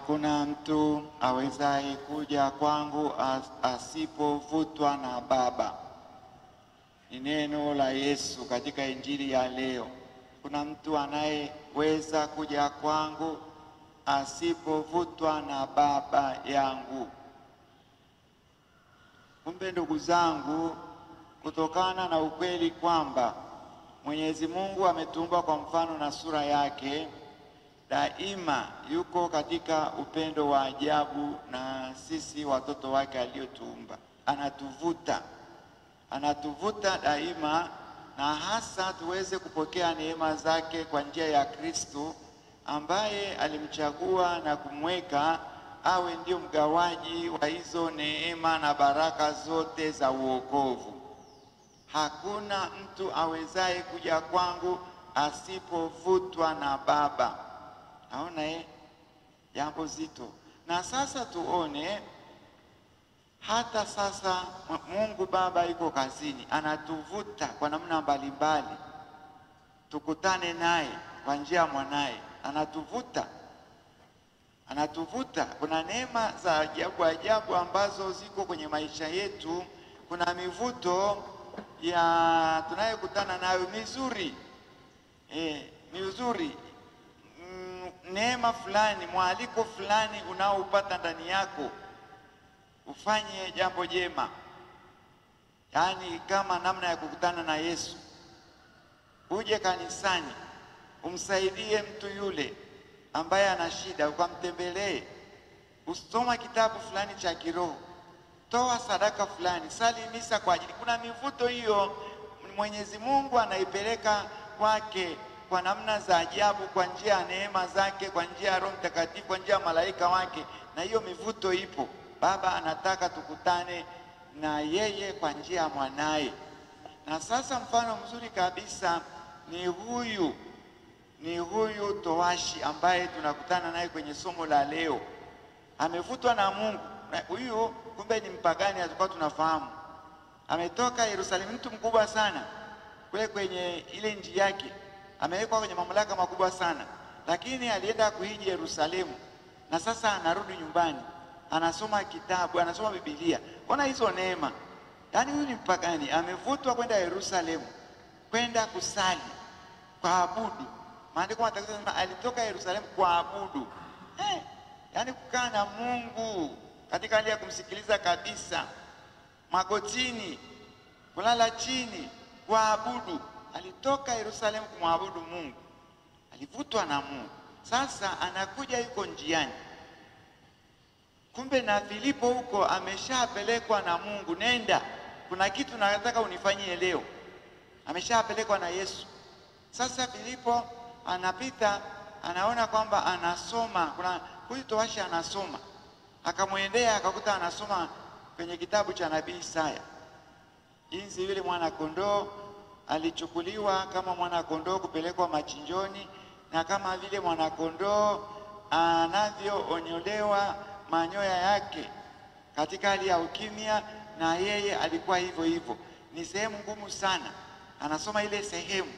hakuna mtu awezaye kuja kwangu asipovutwa na Baba. Ni neno la Yesu katika injili ya leo. Kuna mtu anayeweza kuja kwangu asipovutwa na Baba yangu. Kumbe ndugu zangu, kutokana na ukweli kwamba Mwenyezi Mungu ametuumba kwa mfano na sura yake, daima yuko katika upendo wa ajabu na sisi watoto wake aliotuumba. Anatuvuta daima, na hasa tuweze kupokea neema zake kwa njia ya Kristo ambaye alimchagua na kumweka awe ndio mgawaji wa hizo neema na baraka zote za uokovu. Hakuna mtu awezaye kuja kwangu asipovutwa na Baba. Naona jambo zito. Na sasa tuone, hata sasa Mungu Baba yuko kazini, anatuvuta kwa namna mbalimbali tukutane naye kwa njia ya mwanaye. Anatuvuta. Kuna neema za ajabu ambazo ziko kwenye maisha yetu. Kuna mivuto ya tunayokutana nayo mizuri, neema fulani, mwaliko fulani unaoupata ndani yako ufanye jambo jema. Yaani kama namna ya kukutana na Yesu, uje kanisani umsaidie mtu yule ambaye ana shida, ukamtembelee, usoma kitabu fulani cha kiroho, toa sadaka fulani, sali misa kwa ajili. Kuna mivuto hiyo Mwenyezi Mungu anaipeleka kwake kwa namna za ajabu, kwa njia ya neema zake, kwa njia ya Roho Mtakatifu, kwa njia ya malaika wake, na hiyo mivuto ipo. Baba anataka tukutane na yeye kwa njia ya mwanaye. Na sasa mfano mzuri kabisa ni huyu towashi ambaye tunakutana naye kwenye somo la leo. Amevutwa na Mungu. Huyu kumbe ni mpagani, atakuwa tunafahamu. Ametoka Yerusalemu, mtu mkubwa sana. Kule kwenye ile nchi yake amewekwa kwenye mamlaka makubwa sana, lakini alienda kuhiji Yerusalemu, na sasa anarudi nyumbani, anasoma kitabu, anasoma Biblia. Ona hizo neema. Yaani huyu ni mpagani, amevutwa kwenda Yerusalemu, kwenda kusali, kuabudu. Maandiko matakatifu yanasema alitoka Yerusalemu kuabudu. Yaani kukaa na Mungu katika hali ya kumsikiliza kabisa, magotini, kulala chini, kuabudu. Alitoka Yerusalemu kumwabudu Mungu, alivutwa na Mungu. Sasa anakuja, yuko njiani. Kumbe na Filipo huko ameshapelekwa na Mungu, nenda, kuna kitu nataka unifanyie leo. Ameshapelekwa na Yesu. Sasa Filipo anapita, anaona kwamba anasoma, kuna huyu towashi anasoma. Akamwendea akakuta anasoma kwenye kitabu cha nabii Isaya, jinsi yule mwana kondoo alichukuliwa kama mwana kondoo kupelekwa machinjoni, na kama vile mwana kondoo anavyoonyolewa manyoya yake katika hali ya ukimya, na yeye alikuwa hivyo hivyo. Ni sehemu ngumu sana, anasoma ile sehemu.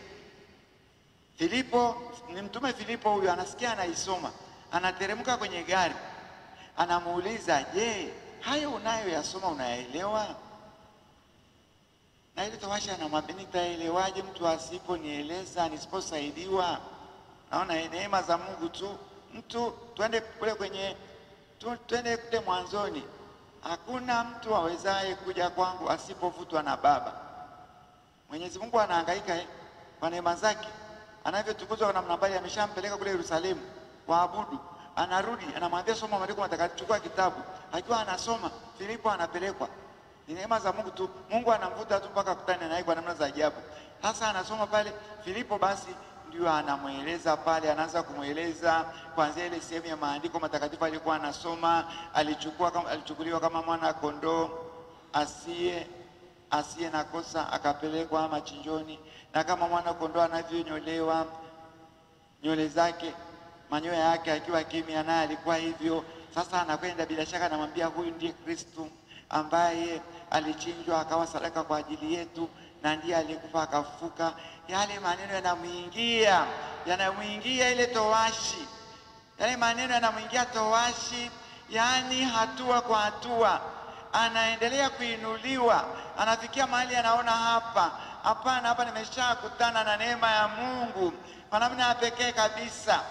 Filipo, ni mtume Filipo huyu, anasikia anaisoma, anateremka kwenye gari, anamuuliza, je, hayo unayoyasoma unaelewa? Na ile towashi anamwambia, nitaelewaje mtu asiponieleza, nisiposaidiwa? Naona neema za Mungu tu. Mtu twende kule mwanzoni, hakuna mtu awezaye kuja kwangu asipovutwa na Baba. Mwenyezi Mungu anahangaika kwa neema zake, anavyotukuzwa na mnambali. Ameshampeleka kule Yerusalemu kuabudu, anarudi anamwambia soma maandiko matakatifu, chukua kitabu. Akiwa anasoma, Filipo anapelekwa. Ni neema za Mungu tu. Mungu anamvuta tu mpaka kutane naye kwa namna za ajabu. Sasa anasoma pale, Filipo basi ndio anamueleza pale, anaanza kumueleza kuanzia ile sehemu ya maandiko matakatifu alikuwa anasoma. Alichukuliwa kama mwana kondoo asiye na kosa, akapelekwa machinjoni, na kama mwana kondoo anavyonyolewa nywele zake, manyoya yake akiwa kimya, naye alikuwa hivyo. Sasa anakwenda, bila shaka anamwambia huyu ndiye Kristo ambaye alichinjwa akawa sadaka kwa ajili yetu, na ndiye alikufa akafufuka. Yale maneno yanamuingia ile towashi. Yale maneno yanamwingia towashi, yani hatua kwa hatua anaendelea kuinuliwa, anafikia mahali anaona hapana, hapa nimeshakutana na neema ya Mungu kwa namna ya pekee kabisa.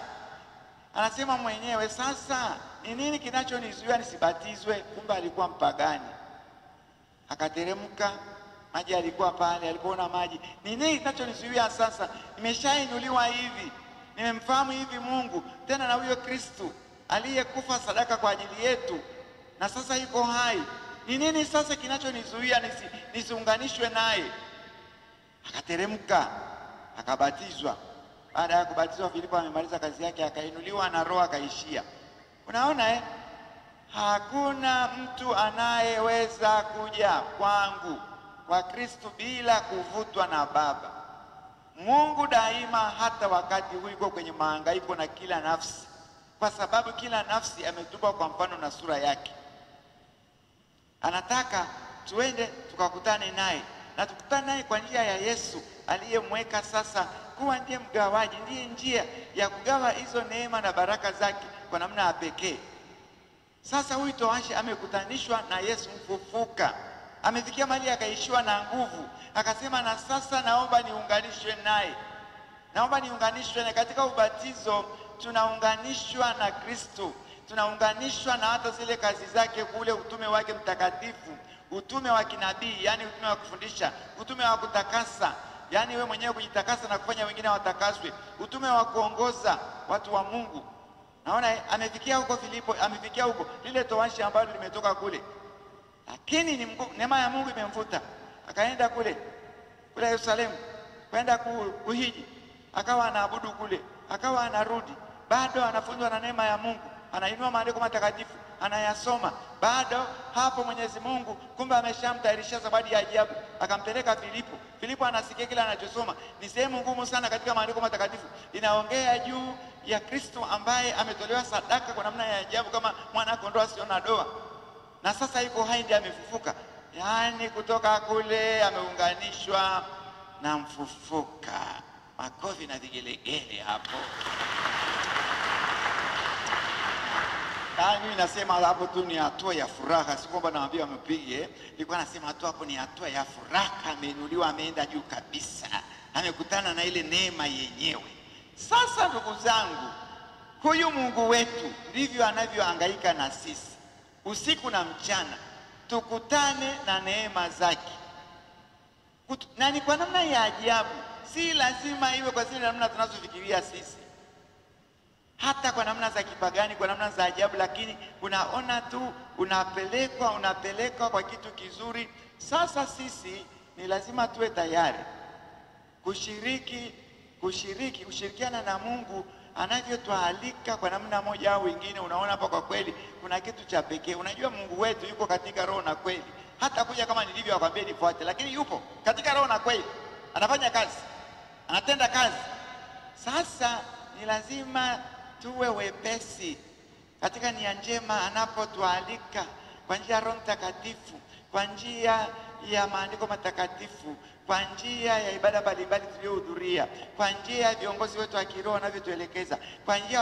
Anasema mwenyewe, sasa ni nini kinachonizuia nisibatizwe? Kumbe alikuwa mpagani. Akateremka, maji yalikuwa pale, alipoona maji, ni nini kinachonizuia sasa? Nimeshainuliwa hivi, nimemfahamu hivi Mungu, tena na huyo Kristo aliyekufa sadaka kwa ajili yetu na sasa yuko hai. Ni nini sasa kinachonizuia nisiunganishwe naye? Akateremka, akabatizwa. Baada ya kubatizwa, Filipo amemaliza kazi yake, akainuliwa na Roho akaishia. Unaona hakuna mtu anayeweza kuja kwangu, kwa Kristo, bila kuvutwa na Baba. Mungu daima, hata wakati huu, yuko kwenye mahangaiko na kila nafsi, kwa sababu kila nafsi ametupa kwa mfano na sura yake. Anataka tuende tukakutane naye, na tukutane naye kwa njia ya Yesu aliyemweka sasa kuwa ndiye mgawaji, ndiye njia ya kugawa hizo neema na baraka zake kwa namna ya pekee. Sasa huyu towashi amekutanishwa na Yesu mfufuka, amefikia mahali akaishiwa na nguvu, akasema na sasa naomba niunganishwe naye, naomba niunganishwe naye. Katika ubatizo tunaunganishwa na Kristo, tunaunganishwa na hata zile kazi zake, kule utume wake mtakatifu, utume wa kinabii, yani utume wa kufundisha, utume wa kutakasa, yani wewe mwenyewe kujitakasa na kufanya wengine watakaswe, utume wa kuongoza watu wa Mungu. Naona amefikia huko Filipo, amefikia huko lile towashi ambalo limetoka kule, lakini neema ya Mungu imemvuta, akaenda kule Yerusalemu kwenda kuhiji, akawa anaabudu kule, akawa anarudi, bado anafunzwa na neema ya Mungu, anainua maandiko matakatifu, anayasoma. Bado hapo Mwenyezi Mungu kumbe ameshamtayarisha zawadi ya ajabu, akampeleka Filipo. Filipo anasikia kila anachosoma, ni sehemu ngumu sana katika maandiko matakatifu, inaongea juu ya Kristo ambaye ametolewa sadaka kwa namna ya ajabu kama mwana kondoo asio na doa, na sasa yuko hai, ndiye amefufuka. Yaani kutoka kule ameunganishwa na mfufuka. Makofi na vigelegele hapo. Mimi nasema hapo tu ni hatua ya furaha, si kwamba naambia wamepige. Nilikuwa nasema hatua hapo ni hatua ya furaha, ameinuliwa, ameenda juu kabisa, amekutana na ile neema yenyewe. Sasa ndugu zangu, huyu Mungu wetu ndivyo anavyohangaika na sisi usiku na mchana, tukutane na neema zake. Na ni kwa namna ya ajabu, si lazima iwe kwa zile namna tunazofikiria sisi, hata kwa namna za kipagani, kwa namna za ajabu, lakini unaona tu unapelekwa kwa kitu kizuri. Sasa sisi ni lazima tuwe tayari kushirikiana na Mungu anavyotualika kwa namna moja au wengine. Unaona hapa kwa kweli kuna kitu cha pekee. Unajua Mungu wetu yuko katika roho na kweli, hata kuja kama nilivyo akwambia nifuate, lakini yupo katika roho na kweli, anafanya kazi, anatenda kazi. Sasa ni lazima tuwe wepesi katika nia njema anapotualika kwa njia ya Roho Mtakatifu, kwa njia ya maandiko matakatifu, kwa njia ya ibada mbalimbali tuliyohudhuria, kwa njia ya viongozi wetu wa kiroho wanavyotuelekeza, kwa njia ya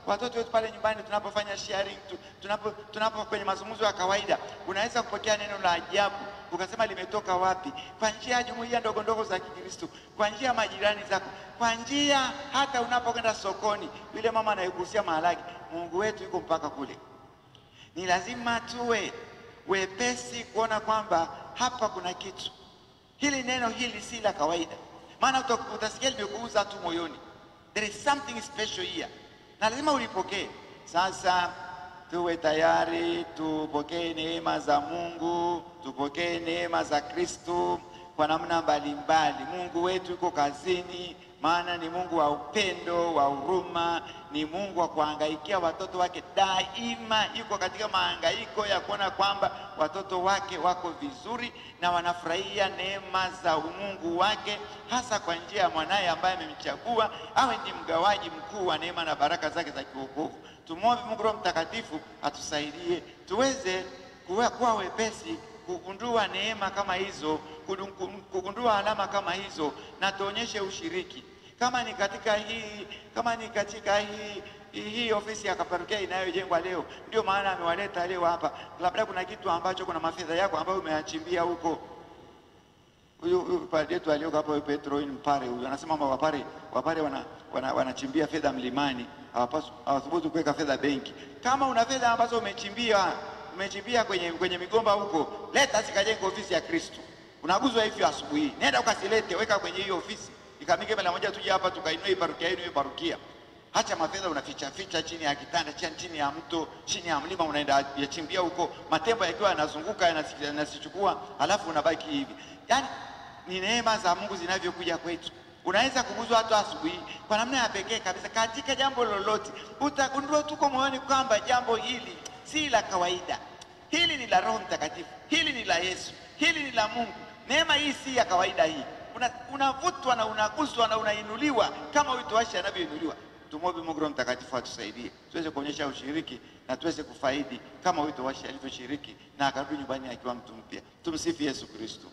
watoto wetu pale nyumbani tunapofanya sharing, tunapo kwenye mazungumzo ya kawaida, unaweza kupokea neno la ajabu ukasema limetoka wapi, kwa njia ya jumuiya ndogo ndogo za Kikristo, kwa njia ya majirani zako, kwa njia hata unapokwenda sokoni, yule mama anayekuhusia maharage, Mungu wetu yuko mpaka kule. Ni lazima tuwe wepesi kuona kwamba hapa kuna kitu, hili neno hili si la kawaida, maana utasikia limekuuza tu moyoni. There is something special here, na lazima ulipokee. Sasa tuwe tayari, tupokee neema za Mungu, tupokee neema za Kristo kwa namna mbalimbali. Mungu wetu yuko kazini, maana ni Mungu wa upendo, wa huruma, ni Mungu wa kuhangaikia watoto wake. Daima yuko katika mahangaiko ya kuona kwamba watoto wake wako vizuri na wanafurahia neema za Mungu wake, hasa kwa njia ya mwanaye ambaye amemchagua awe ni mgawaji mkuu wa neema na baraka zake za kiwokovu. Tumwombe Mungu Roho Mtakatifu atusaidie tuweze kuwa wepesi kugundua neema kama hizo, kugundua alama kama hizo, na tuonyeshe ushiriki. Kama ni katika hii hii ofisi ya kaparokia inayojengwa leo, ndio maana amewaleta leo hapa. Labda kuna kitu ambacho, kuna mafedha yako ambayo umeyachimbia huko. Huyu padre yetu aliyoko hapo, Petro Mpare, huyu anasema Wapare wanachimbia fedha mlimani, hawathubutu kuweka fedha benki. Kama una fedha ambazo umechimbia kwenye migomba huko, leta zikajenge ofisi ya Kristo. Unaguzwa hivyo asubuhi, nenda ukasilete, weka kwenye hiyo ofisi, ikamike mara moja, tuje hapa tukainue parokia yenu, parokia. Hacha mafedha unaficha chini ya kitanda, chini ya mto, chini ya mlima, unaenda yachimbia huko, matembo yakiwa yanazunguka yanasichukua, halafu unabaki hivi. Yaani ni neema za Mungu zinavyokuja kwetu. Unaweza kuguzwa hata asubuhi kwa namna ya pekee kabisa katika jambo lolote. Utagundua tuko moyoni kwamba jambo hili si la kawaida. Hili ni la Roho Mtakatifu, hili ni la Yesu, hili ni la Mungu. Neema hii si ya kawaida hii. Unavutwa na unaguswa na unainuliwa kama utoashi anavyoinuliwa. Tumwombe Mungu Roho Mtakatifu atusaidie tuweze kuonyesha ushiriki na tuweze kufaidi kama utoashi alivyoshiriki na akarudi nyumbani akiwa mtu mpya. Tumsifu Yesu Kristo.